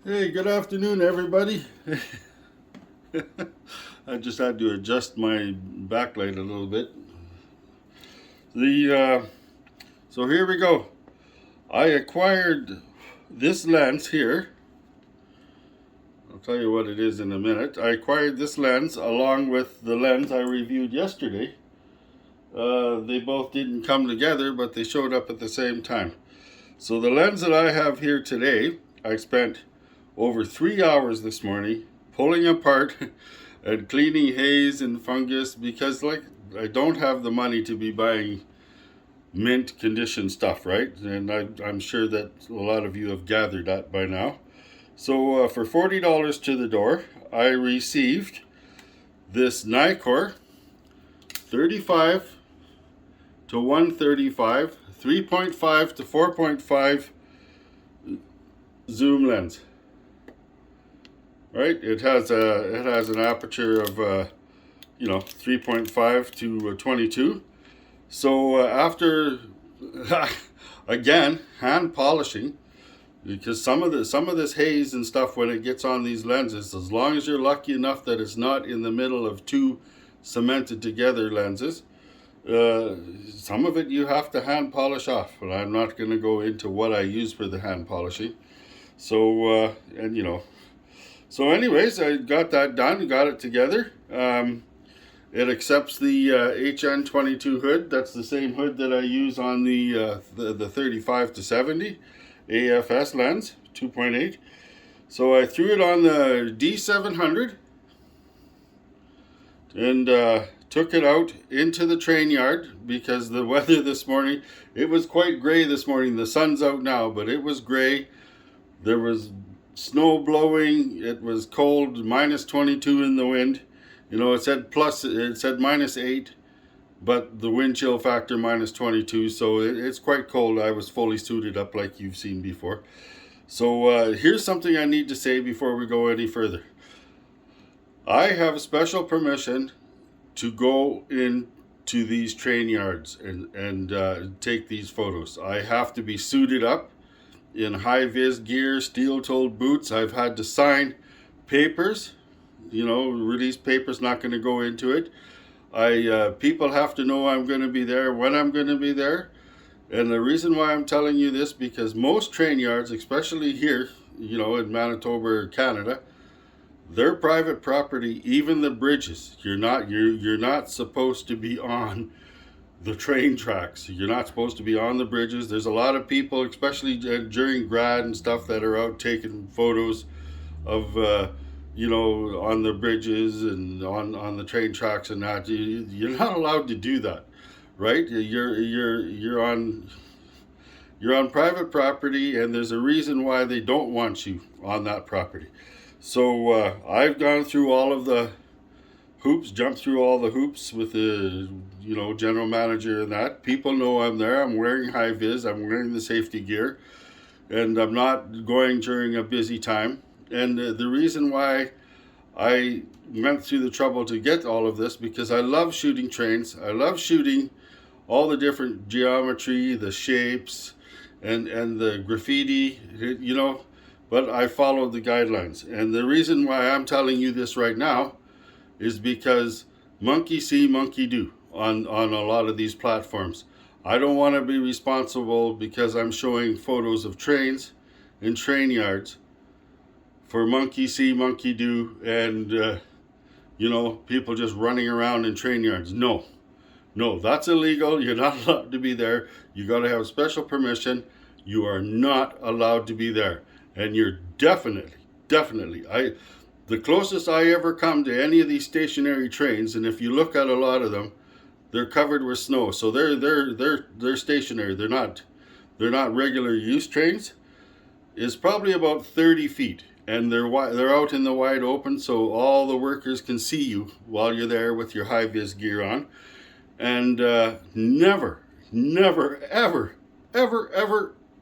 Hey, good afternoon, everybody. I just had to adjust my backlight a little bit. The so here we go. I acquired this lens here. I'll tell you what it is in a minute. I acquired this lens along with the lens I reviewed yesterday. They both didn't come together, but they showed up at the same time. So the lens that I have here today, I spent over 3 hours this morning pulling apart and cleaning haze and fungus because I don't have the money to be buying mint condition stuff, right? And I'm sure that a lot of you have gathered that by now. So for $40 to the door, I received this Nikon 35 to 135, 3.5 to 4.5 zoom lens. Right? It has an aperture of 3.5 to 22. So after again hand polishing, because some of this haze and stuff when it gets on these lenses, as long as you're lucky enough that it's not in the middle of two cemented together lenses, some of it you have to hand polish off. But I'm not going to go into what I use for the hand polishing. So So anyways, I got that done, got it together. It accepts the HN22 hood. That's the same hood that I use on the 35 to 70 AFS lens, 2.8. So I threw it on the D700 and took it out into the train yard because the weather this morning, it was quite gray this morning. The sun's out now, but it was gray. There was snow blowing. It was cold, minus 22 in the wind. It said minus 8, but the wind chill factor minus 22, so it's quite cold. I was fully suited up like you've seen before. So here's something I need to say before we go any further. I have special permission to go into these train yards and take these photos. I have to be suited up in high-vis gear, steel-toed boots. I've had to sign papers, release papers, not going to go into it. People have to know I'm going to be there, when I'm going to be there. And the reason why I'm telling you this, because most train yards, especially here, in Manitoba or Canada, they're private property, even the bridges. You're not supposed to be on the train tracks. You're not supposed to be on the bridges. There's a lot of people, especially during grad and stuff, that are out taking photos of on the bridges and on the train tracks and that. You're not allowed to do that, right? You're on private property, and there's a reason why they don't want you on that property. So I've gone through all of the hoops, jumped through all the hoops with the general manager and that. People know I'm there. I'm wearing high vis. I'm wearing the safety gear, and I'm not going during a busy time. And the reason why I went through the trouble to get all of this, because I love shooting trains. I love shooting all the different geometry, the shapes, and the graffiti, but I followed the guidelines. And the reason why I'm telling you this right now is because monkey see, monkey do on a lot of these platforms. I don't want to be responsible because I'm showing photos of trains and train yards for monkey see, monkey do, and people just running around in train yards. No, that's illegal. You're not allowed to be there. You got to have special permission. You are not allowed to be there, and you're definitely. The closest I ever come to any of these stationary trains, and if you look at a lot of them, they're covered with snow, so they're stationary. They're not regular use trains. Is probably about 30 feet, and they're out in the wide open, so all the workers can see you while you're there with your high vis gear on. And never,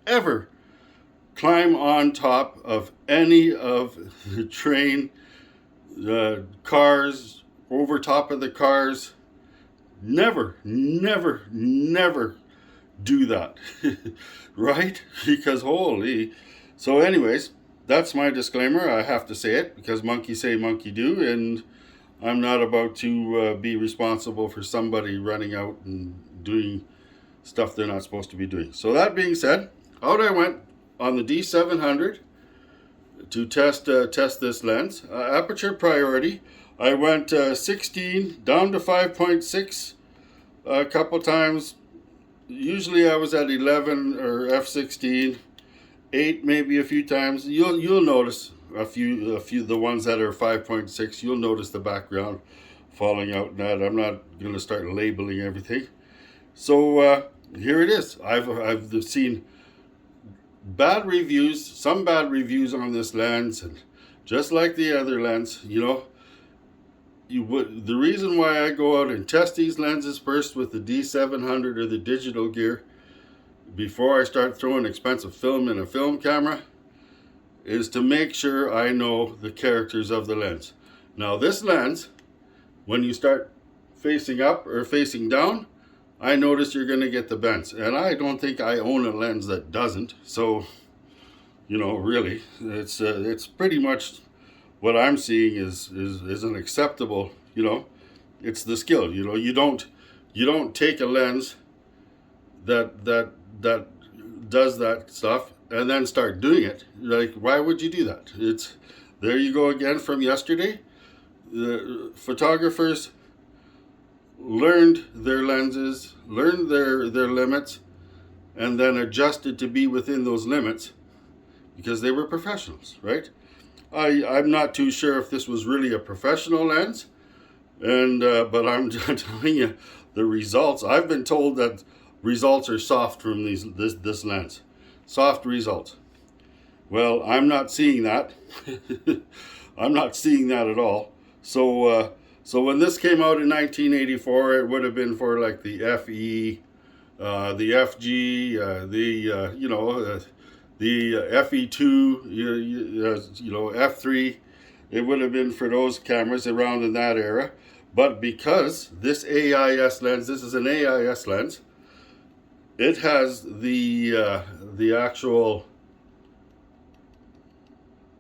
ever climb on top of any of the train cars, over top of the cars. Never do that. Right? Because holy. So anyways, that's my disclaimer. I have to say it because monkey say, monkey do, and I'm not about to be responsible for somebody running out and doing stuff they're not supposed to be doing. So that being said, out I went on the D700 to test this lens. Aperture priority. I went 16 down to 5.6 a couple times. Usually I was at 11 or f16, 8 maybe a few times. You'll notice a few the ones that are 5.6. You'll notice the background falling out. And that I'm not going to start labeling everything. So here it is. I've seen bad reviews, some bad reviews on this lens, and just like the other lens, the reason why I go out and test these lenses first with the D700 or the digital gear before I start throwing expensive film in a film camera is to make sure I know the characters of the lens. Now this lens, when you start facing up or facing down, I notice you're going to get the bends, and I don't think I own a lens that doesn't. So, really, it's pretty much what I'm seeing is an acceptable. It's the skill. You don't take a lens that does that stuff and then start doing it. Like, why would you do that? It's there you go again from yesterday. The photographers learned their lenses, learned their limits, and then adjusted to be within those limits because they were professionals, right? I'm not too sure if this was really a professional lens, and but I'm telling you the results. I've been told that results are soft from this lens, soft results. Well, I'm not seeing that. I'm not seeing that at all. So when this came out in 1984, it would have been for like the FE, the FG, the FE2, F3. It would have been for those cameras around in that era. But because this AIS lens, this is an AIS lens, it has the actual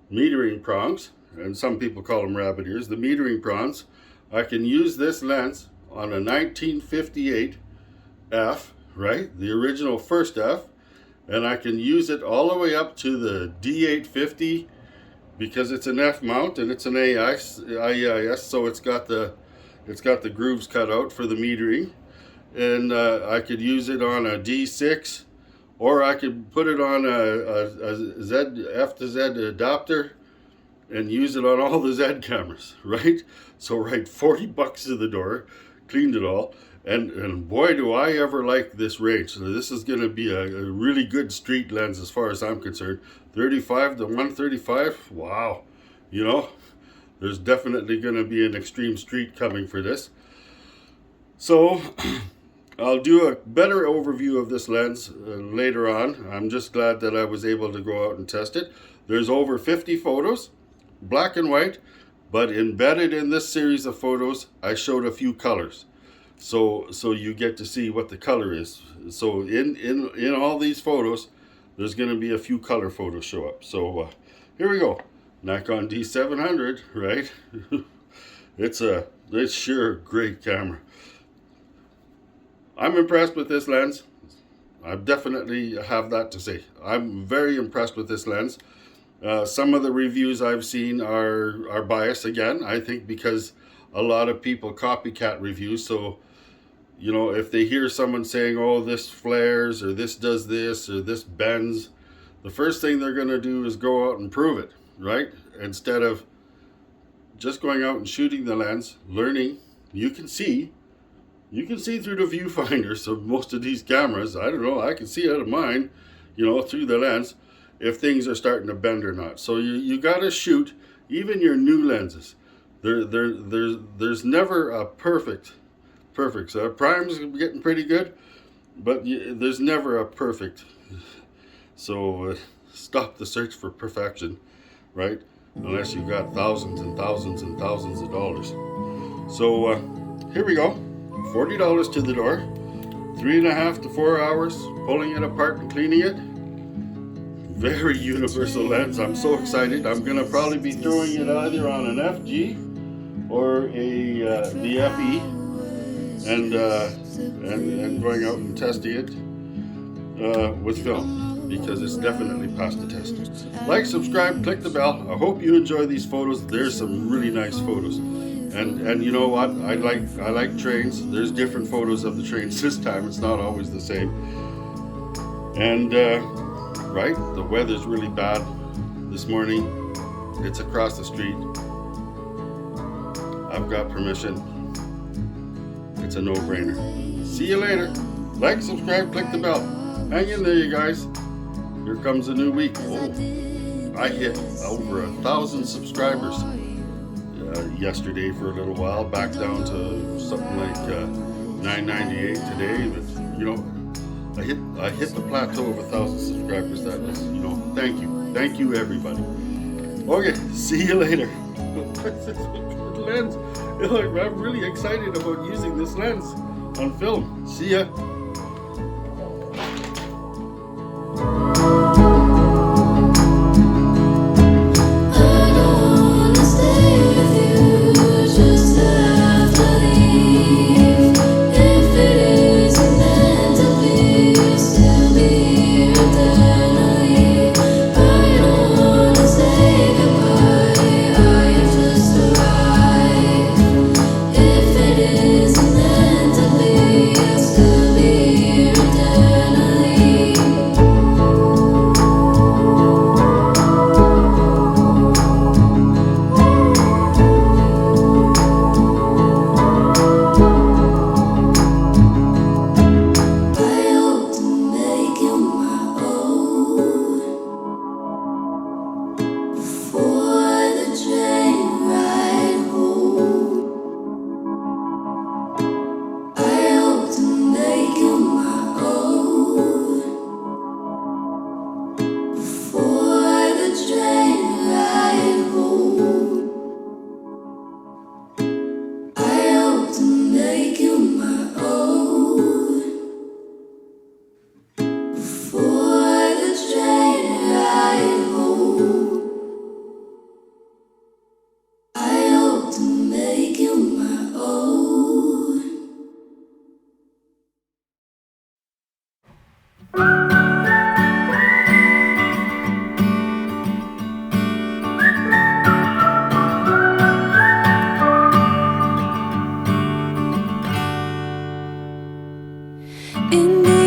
metering prongs, and some people call them rabbit ears, the metering prongs. I can use this lens on a 1958 F, right? The original first F, and I can use it all the way up to the D850 because it's an F mount and it's an AIS, so it's got the grooves cut out for the metering, and I could use it on a D6, or I could put it on a Z F to Z adapter and use it on all the Z cameras, right? So right, $40 to the door, cleaned it all, and boy do I ever like this range. So this is going to be a really good street lens as far as I'm concerned. 35 to 135, wow. There's definitely going to be an extreme street coming for this. So I'll do a better overview of this lens later on. I'm just glad that I was able to go out and test it. There's over 50 photos, black and white, but embedded in this series of photos, I showed a few colors. So you get to see what the color is. So in all these photos, there's going to be a few color photos show up. So here we go. Nikon D700, right? It's sure a great camera. I'm impressed with this lens. I definitely have that to say. I'm very impressed with this lens. Some of the reviews I've seen are biased again, I think, because a lot of people copycat reviews. So, if they hear someone saying, oh, this flares, or this does this, or this bends, the first thing they're going to do is go out and prove it, right? Instead of just going out and shooting the lens, learning. You can see through the viewfinders of most of these cameras. I don't know, I can see out of mine, through the lens, if things are starting to bend or not. So you got to shoot even your new lenses. There's never a perfect. So prime's getting pretty good, but there's never a perfect. So stop the search for perfection, right? Unless you've got thousands and thousands and thousands of dollars. So here we go. $40 to the door. 3.5 to 4 hours pulling it apart and cleaning it. very universal lens. I'm so excited. I'm gonna probably be throwing it either on an FG or the FE, and going out and testing it with film, because it's definitely passed the test. Like, subscribe, click the bell. I hope you enjoy these photos. There's some really nice photos, and you know what? I like trains. There's different photos of the trains this time. It's not always the same. And right, the weather's really bad this morning. It's across the street. I've got permission. It's a no-brainer. See you later. Like, subscribe, click the bell. Hang in there, you guys. Here comes a new week. Oh, I hit over 1,000 subscribers yesterday for a little while, back down to something like 998 today. But you know, I hit the plateau of 1,000 subscribers. That is, you know, thank you everybody. Okay, see you later. Lens. I'm really excited about using this lens on film. See ya. In the